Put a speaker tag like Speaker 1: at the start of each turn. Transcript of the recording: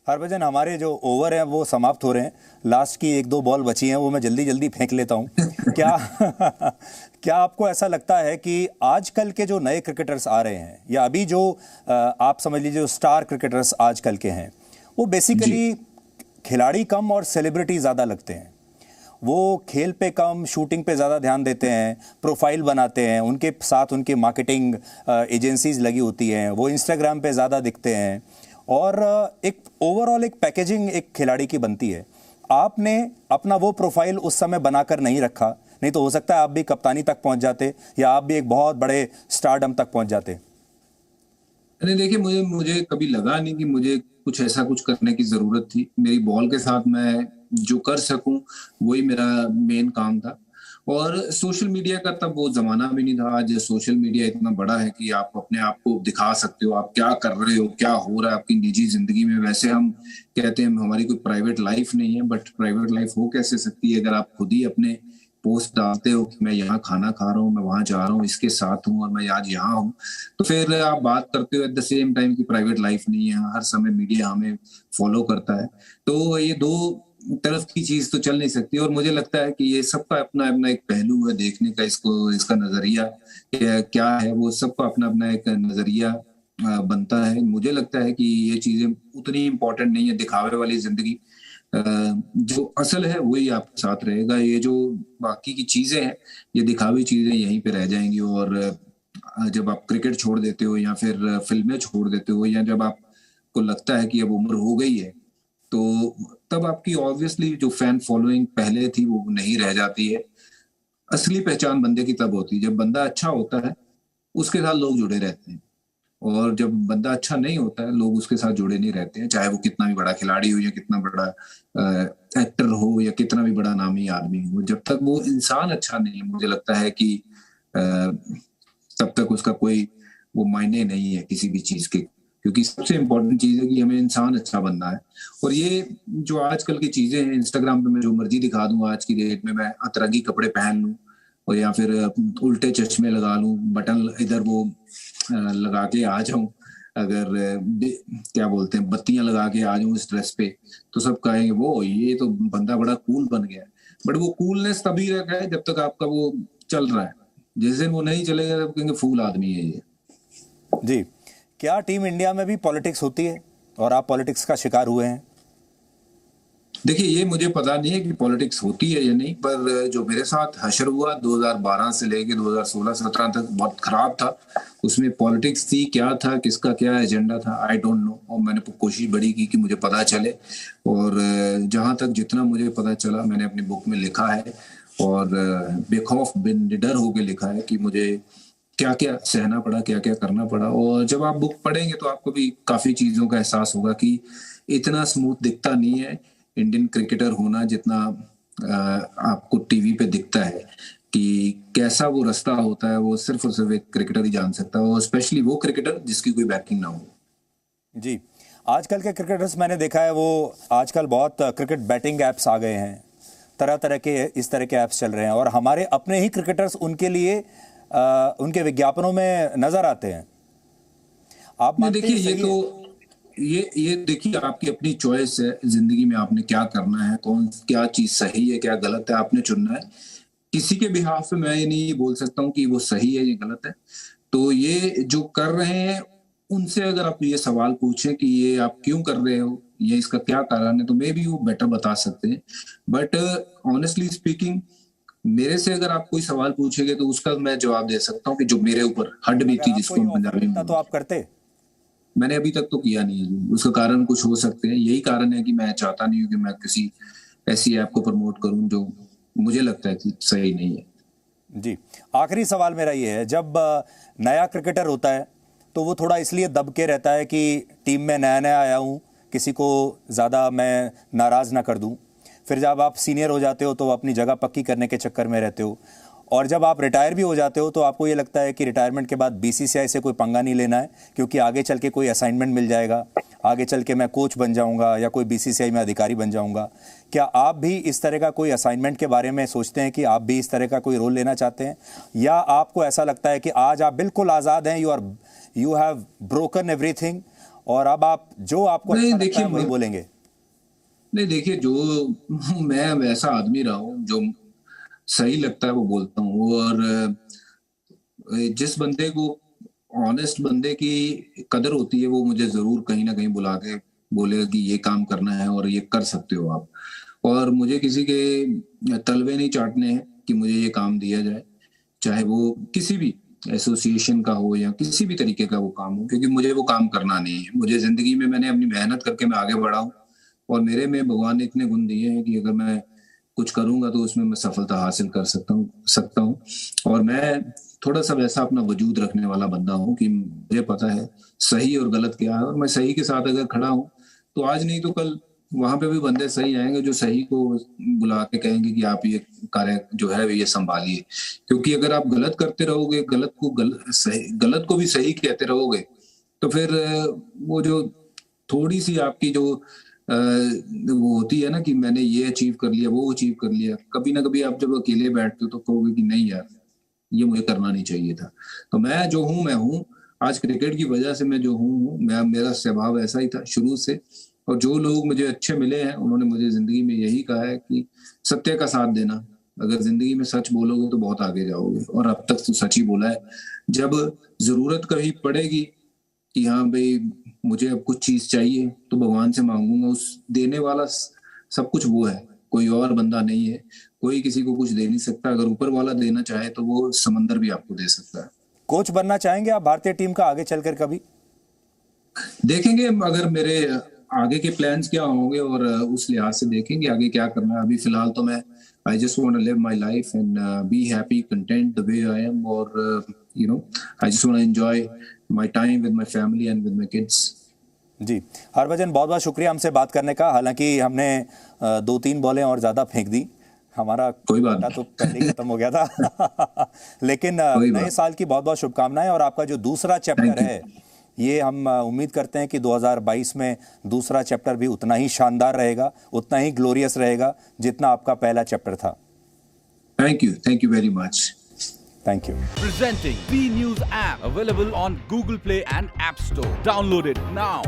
Speaker 1: हरभजन, हमारे जो ओवर हैं वो समाप्त हो रहे हैं। लास्ट की एक दो बॉल बची हैं, वो मैं जल्दी जल्दी फेंक लेता हूं। क्या क्या आपको ऐसा लगता है कि आजकल के जो नए क्रिकेटर्स आ रहे हैं, या अभी जो आप समझ लीजिए जो स्टार क्रिकेटर्स आजकल के हैं, वो बेसिकली खिलाड़ी कम और सेलिब्रिटी ज़्यादा लगते हैं। वो खेल पे कम, शूटिंग पे ज़्यादा ध्यान देते हैं, प्रोफाइल बनाते हैं, उनके साथ उनकी मार्केटिंग एजेंसीज लगी होती हैं, वो इंस्टाग्राम पे ज़्यादा दिखते हैं, और एक ओवरऑल एक पैकेजिंग एक खिलाड़ी की बनती है। आपने अपना वो प्रोफाइल उस समय बनाकर नहीं रखा, नहीं तो हो सकता है आप भी कप्तानी तक पहुंच जाते, या आप भी एक बहुत बड़े स्टारडम तक पहुंच जाते।
Speaker 2: नहीं, देखिए, मुझे मुझे कभी लगा नहीं कि मुझे कुछ करने की जरूरत थी। मेरी बॉल के साथ मैं जो कर सकूं वही मेरा मेन काम था। और सोशल मीडिया का तब वो जमाना भी नहीं था। आज सोशल मीडिया इतना बड़ा है कि आप अपने आप को दिखा सकते हो, आप क्या कर रहे हो, क्या हो रहा है आपकी निजी जिंदगी में। वैसे हम कहते हैं हमारी कोई प्राइवेट लाइफ नहीं है, बट प्राइवेट लाइफ हो कैसे सकती है अगर आप खुद ही अपने पोस्ट डालते हो कि मैं यहाँ खाना खा रहा हूँ, मैं वहां जा रहा हूँ, इसके साथ हूँ, और मैं आज यहाँ हूँ। तो फिर आप बात करते हो एट द सेम टाइम की प्राइवेट लाइफ नहीं है। हर समय मीडिया हमें फॉलो करता है। तो ये दो तरफ की चीज तो चल नहीं सकती। और मुझे लगता है कि ये सबका अपना अपना एक पहलू है देखने का, इसको, इसका नजरिया क्या है, वो सबका अपना अपना एक नजरिया बनता है। मुझे लगता है कि ये चीजें उतनी इम्पोर्टेंट नहीं है। दिखावे वाली जिंदगी, जो असल है वही आपके साथ रहेगा। ये जो बाकी की चीजें हैं, ये दिखावी चीजें यहीं पे रह जाएंगी। और जब आप क्रिकेट छोड़ देते हो, या फिर फिल्में छोड़ देते हो, या जब आपको लगता है कि अब उम्र हो गई है, तो तब आपकी ऑब्वियसली जो फैन फॉलोइंग पहले थी वो नहीं रह जाती है। असली पहचान बंदे की तब होती है जब बंदा अच्छा होता है, उसके साथ लोग जुड़े रहते हैं। और जब बंदा अच्छा नहीं होता है, लोग उसके साथ जुड़े नहीं रहते हैं, चाहे वो कितना भी बड़ा खिलाड़ी हो, या कितना बड़ा एक्टर हो, या कितना भी बड़ा नामी आदमी हो। जब तक वो इंसान अच्छा नहीं है, मुझे लगता है कि तब तक उसका कोई वो मायने नहीं है किसी भी चीज के। क्योंकि सबसे इम्पोर्टेंट चीज है कि हमें इंसान अच्छा बनना है। और ये जो आजकल की चीजें हैं, इंस्टाग्राम पे मैं जो मर्जी दिखा दूं, आज की डेट में मैं अतरंगी कपड़े पहन लूं, और या फिर उल्टे चश्मे लगा लूं, बटन इधर वो लगा के आ जाऊं, अगर क्या बोलते हैं बत्तियां लगा के आ जाऊं इस ड्रेस पे, तो सब कहेंगे वो ये तो बंदा बड़ा कूल बन गया है। बट वो कूलनेस तभी रखा है जब तक आपका वो चल रहा है। जिस दिन वो नहीं चलेगा तब कहेंगे फूल आदमी है ये।
Speaker 1: जी, क्या टीम इंडिया में भी पॉलिटिक्स होती है, और आप पॉलिटिक्स का शिकार हुए हैं?
Speaker 2: देखिए, ये मुझे पता नहीं है कि पॉलिटिक्स होती है या नहीं, पर जो मेरे साथ हशर हुआ 2012 से लेके 2016-17 तक बहुत खराब था। उसमें पॉलिटिक्स थी, क्या था, किसका क्या एजेंडा था, आई डोंट नो। और मैंने कोशिश बड़ी की कि मुझे पता चले, और जहां तक जितना मुझे पता चला मैंने अपनी बुक में लिखा है। और बेखौफ बिन निडर होके लिखा है कि मुझे क्या क्या सहना पड़ा, क्या क्या करना पड़ा। और जब आप बुक पढ़ेंगे तो आपको भी काफी चीजों का एहसास होगा कि इतना स्मूथ दिखता नहीं है इंडियन क्रिकेटर होना, जितना आपको टीवी पे दिखता है। कि कैसा वो रास्ता होता है, वो सिर्फ और सिर्फ एक क्रिकेटर ही जान सकता है, और स्पेशली वो क्रिकेटर जिसकी कोई बैकिंग ना हो।
Speaker 1: जी, आजकल के क्रिकेटर्स मैंने देखा है, वो आजकल बहुत क्रिकेट बैटिंग ऐप्स आ गए हैं, तरह तरह के इस तरह के ऐप्स चल रहे हैं, और हमारे अपने ही क्रिकेटर्स उनके लिए उनके विज्ञापनों में नजर आते हैं। आप
Speaker 2: नहीं,
Speaker 1: मानते
Speaker 2: देखिए,
Speaker 1: हैं
Speaker 2: ये
Speaker 1: सही
Speaker 2: तो
Speaker 1: है?
Speaker 2: ये देखिए, आपकी अपनी चॉइस है जिंदगी में, आपने क्या करना है, कौन क्या चीज सही है क्या गलत है, आपने चुनना है। किसी के बिहाफ पे मैं ये नहीं बोल सकता हूँ कि वो सही है या गलत है। तो ये जो कर रहे हैं, उनसे अगर आप ये सवाल पूछें कि ये आप क्यों कर रहे हो, ये इसका क्या कारण है, तो मे भी वो बेटर बता सकते हैं। बट ऑनेस्टली स्पीकिंग, मेरे से अगर आप कोई सवाल पूछेंगे तो उसका मैं जवाब दे सकता हूँ कि जो मेरे ऊपर हड
Speaker 1: अगर
Speaker 2: बीती,
Speaker 1: आपको
Speaker 2: जिसको
Speaker 1: ये
Speaker 2: हम
Speaker 1: ऑफर
Speaker 2: पंजाबी में
Speaker 1: मिलता तो
Speaker 2: बोलते
Speaker 1: आप
Speaker 2: हैं।
Speaker 1: करते?
Speaker 2: मैंने अभी तक तो किया नहीं है। उसका कारण कुछ हो सकते हैं, यही कारण है कि मैं चाहता नहीं हूँ कि मैं किसी ऐसी ऐप को प्रमोट करूं जो मुझे लगता है कि सही नहीं है।
Speaker 1: जी, आखिरी सवाल मेरा ये है, जब नया क्रिकेटर होता है तो वो थोड़ा इसलिए दब के रहता है कि टीम में नया नया आया हूँ, किसी को ज़्यादा मैं नाराज़ ना कर दूँ। फिर जब आप सीनियर हो जाते हो तो अपनी जगह पक्की करने के चक्कर में रहते हो, और जब आप रिटायर भी हो जाते हो तो आपको ये लगता है कि रिटायरमेंट के बाद बीसीसीआई से कोई पंगा नहीं लेना है, क्योंकि आगे चल के कोई असाइनमेंट मिल जाएगा, आगे चल के मैं कोच बन जाऊंगा या कोई बीसीसीआई में अधिकारी बन जाऊंगा। क्या आप भी इस तरह का कोई असाइनमेंट के बारे में सोचते हैं कि आप भी इस तरह का कोई रोल लेना चाहते हैं, या आपको ऐसा लगता है कि आज आप बिल्कुल आज़ाद हैं, यू हैव ब्रोकन एवरीथिंग, और अब आप जो आपको
Speaker 2: नहीं,
Speaker 1: अच्छा लगता
Speaker 2: देखिए,
Speaker 1: है वही बोलेंगे?
Speaker 2: नहीं देखिए, जो मैं वैसा आदमी रहा हूँ, जो सही लगता है वो बोलता हूँ। और जिस बंदे को, ऑनेस्ट बंदे की कदर होती है, वो मुझे जरूर कहीं ना कहीं बुला के बोलेगा कि ये काम करना है और ये कर सकते हो आप। और मुझे किसी के तलवे नहीं चाटने हैं कि मुझे ये काम दिया जाए, चाहे वो किसी भी एसोसिएशन का हो या किसी भी तरीके का वो काम हो, क्योंकि मुझे वो काम करना नहीं है। मुझे जिंदगी में, मैंने अपनी मेहनत करके मैं आगे बढ़ा हूँ, और मेरे में भगवान ने इतने गुण दिए हैं कि अगर मैं कुछ करूंगा तो उसमें मैं सफलता हासिल कर सकता हूँ। और मैं थोड़ा सा वैसा अपना वजूद रखने वाला बंदा हूँ कि मुझे पता है सही और गलत क्या है, और मैं सही के साथ अगर खड़ा हूँ तो आज नहीं तो कल वहां पे भी बंदे सही आएंगे जो सही को बुला के कहेंगे कि आप ये कार्य जो है ये संभालिए। क्योंकि अगर आप गलत करते रहोगे, गलत को भी सही कहते रहोगे, तो फिर वो जो थोड़ी सी आपकी जो वो होती है ना कि मैंने ये अचीव कर लिया, वो अचीव कर लिया, कभी ना कभी आप जब अकेले बैठते हो तो कहोगे कि नहीं यार, ये मुझे करना नहीं चाहिए था। तो मैं जो हूँ मैं हूँ। आज क्रिकेट की वजह से मैं जो हूँ, मेरा स्वभाव ऐसा ही था शुरू से। और जो लोग मुझे अच्छे मिले हैं, उन्होंने मुझे जिंदगी में यही कहा है कि सत्य का साथ देना। अगर जिंदगी में सच बोलोगे तो बहुत आगे जाओगे, और अब तक तो सच ही बोला है। जब जरूरत कभी पड़ेगी कि हाँ भाई मुझे अब कुछ चीज चाहिए, तो भगवान से मांगूंगा। उस देने वाला सब कुछ वो है, कोई और बंदा नहीं है। कोई किसी को कुछ दे नहीं सकता। अगर ऊपर वाला देना चाहे तो वो समंदर भी आपको दे सकता है।
Speaker 1: कोच बनना चाहेंगे आप भारतीय टीम का आगे चलकर कभी?
Speaker 2: देखेंगे अगर मेरे आगे के प्लान्स क्या होंगे, और उस लिहाज से देखेंगे आगे क्या करना है। अभी फिलहाल तो मैं I just want to live my life and be happy content the way I am. और I just want to enjoy my time with my family and with my kids.
Speaker 1: जी, हरभजन बहुत बहुत शुक्रिया हमसे बात करने का। हालांकि हमने 2-3 बॉलें और ज़्यादा फेंक दी, हमारा
Speaker 2: कोई बात
Speaker 1: तो पहले ही खत्म हो गया था। लेकिन नए साल की बहुत बहुत शुभकामनाएं। और आपका जो दूसरा चैप्टर है, ये हम उम्मीद करते हैं कि 2022 में दूसरा चैप्टर भी उतना ही शानदार रहेगा, उतना ही ग्लोरियस रहेगा जितना आपका पहला चैप्टर था।
Speaker 2: Thank you very much.
Speaker 1: Thank you.
Speaker 3: Presenting B News app, available on Google Play and App Store. Download it now.